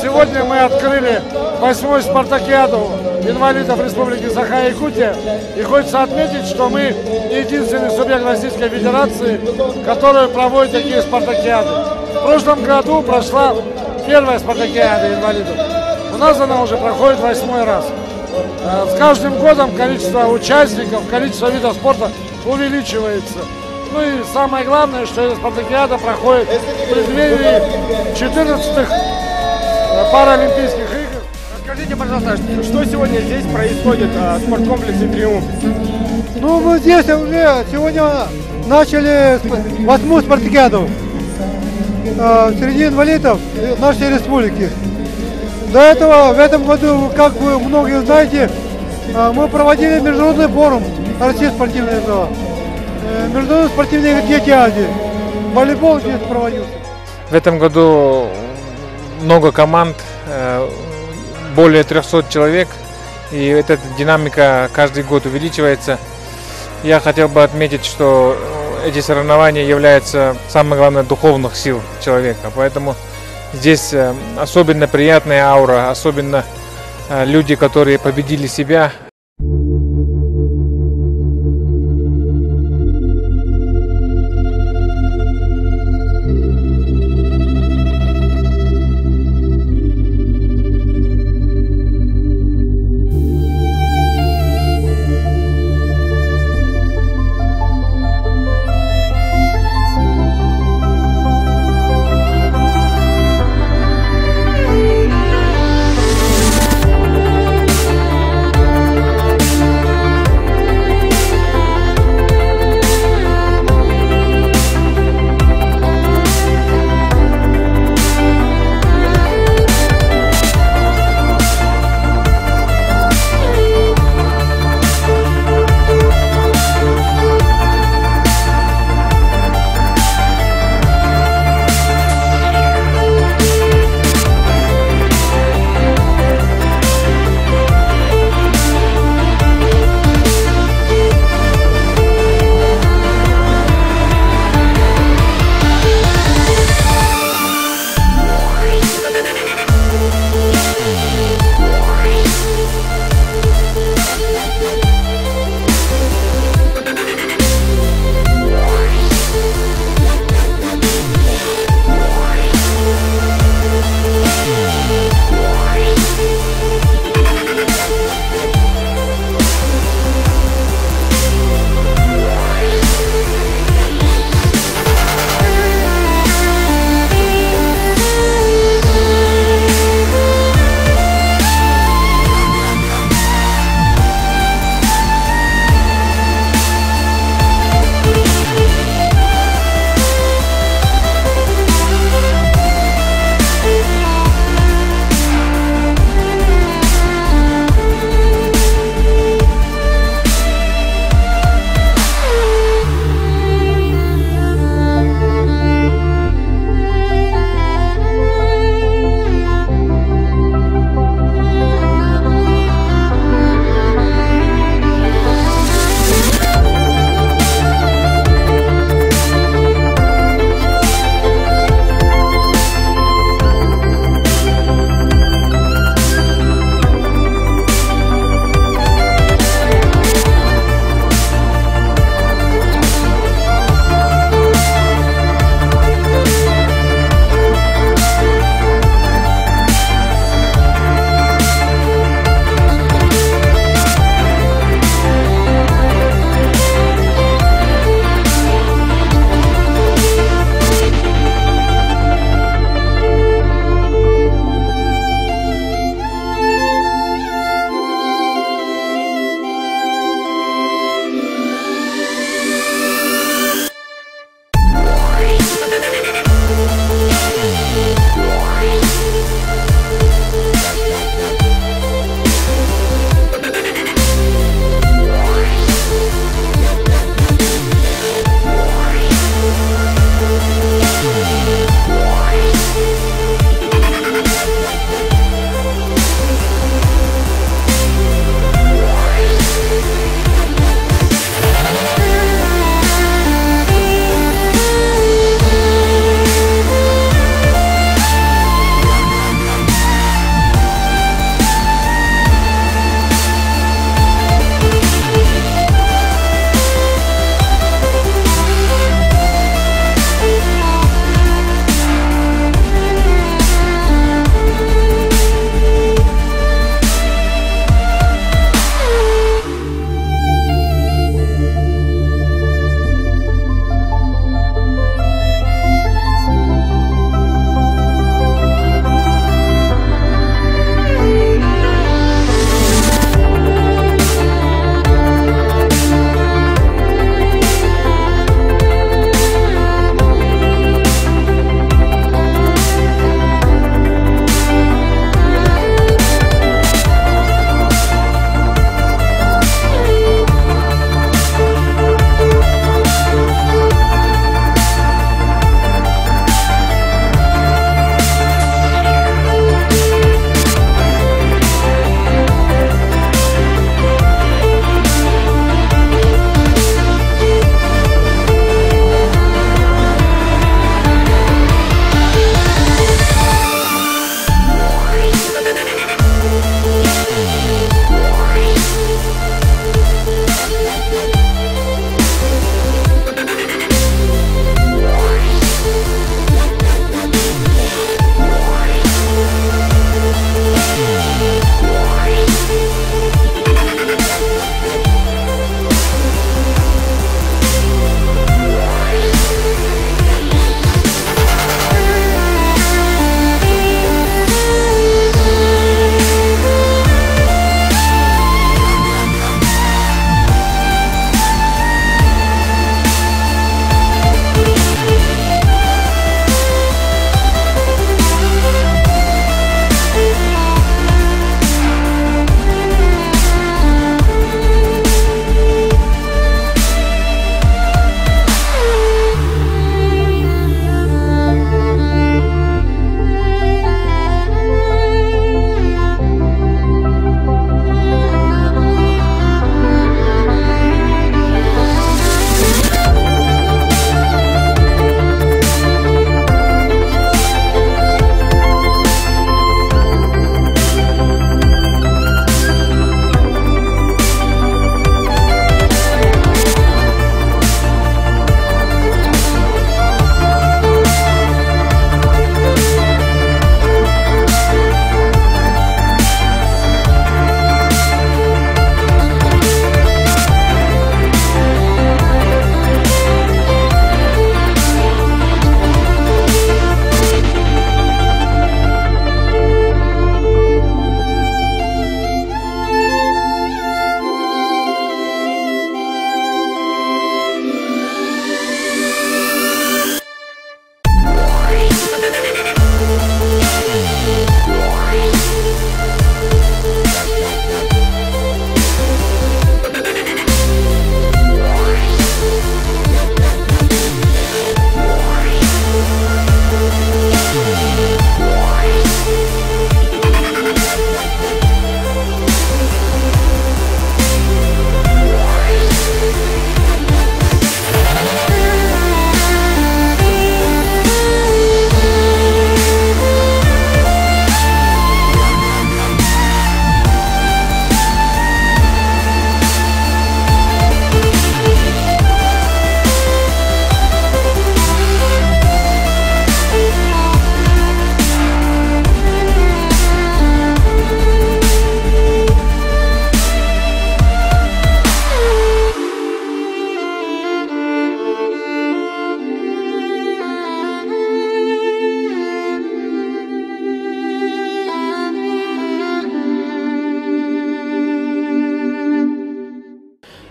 сегодня мы открыли 8-ю Спартакиаду инвалидов Республики Саха и Якутия. И хочется отметить, что мы единственный субъект Российской Федерации, который проводит такие спартакиады. В прошлом году прошла 1-я Спартакиада инвалидов. У нас она уже проходит 8-й раз. С каждым годом количество участников, количество видов спорта увеличивается. Ну и самое главное, что эта спартакиада проходит в преддверии 14-х паралимпийских игр. Расскажите, пожалуйста, что сегодня здесь происходит в спорткомплексе «Триумф»? Ну, мы здесь уже сегодня начали 8-ю спартакиаду среди инвалидов нашей республики. До этого, в этом году, как вы многие знаете, мы проводили международный форум России спортивной зала. Международные спортивные дети Азии. Волейбол здесь проводился. В этом году много команд, более 300 человек, и эта динамика каждый год увеличивается. Я хотел бы отметить, что эти соревнования являются самой главной духовных сил человека, поэтому здесь особенно приятная аура, особенно люди, которые победили себя.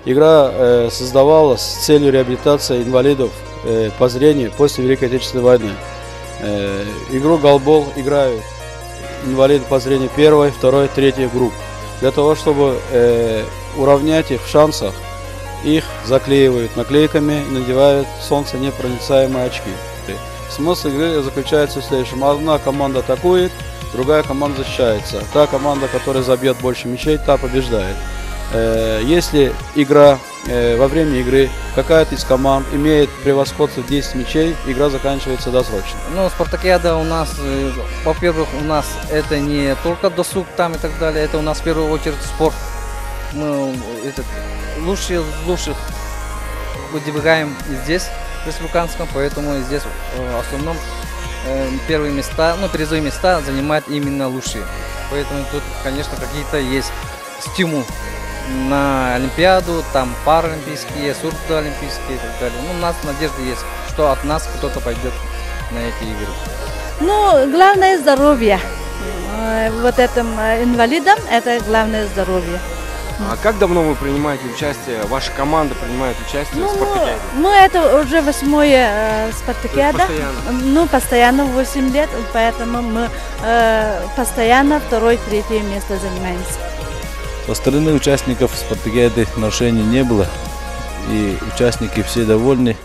Игра создавалась с целью реабилитации инвалидов по зрению после Великой Отечественной войны. Игру голбол играют инвалиды по зрению первой, второй, третьей групп. Для того, чтобы уравнять их в шансах, их заклеивают наклейками и надевают солнценепроницаемые очки. Смысл игры заключается в следующем. Одна команда атакует, другая команда защищается. Та команда, которая забьет больше мячей, та побеждает. Если игра, во время игры какая-то из команд имеет превосходство 10 мячей, игра заканчивается досрочно. Ну, Спартакиада у нас, во-первых, у нас это не только досуг там и так далее, это у нас в первую очередь спорт. Мы лучших выдвигаем здесь, в республиканском, поэтому здесь в основном первые места, ну, призовые места занимают именно лучшие. Поэтому тут, конечно, какие-то есть стимул на Олимпиаду, там паралимпийские, сурдоолимпийские и так далее. Ну, у нас надежда есть, что от нас кто-то пойдет на эти игры. Ну, главное здоровье. Вот этим инвалидам это главное здоровье. А как давно вы принимаете участие, ваша команда принимает участие в Спартакиаде? Ну, это уже 8-я Спартакиада. Ну, постоянно 8 лет, поэтому мы постоянно 2-3 место занимаемся. Со стороны участников Спартакиады нарушений не было, и участники все довольны.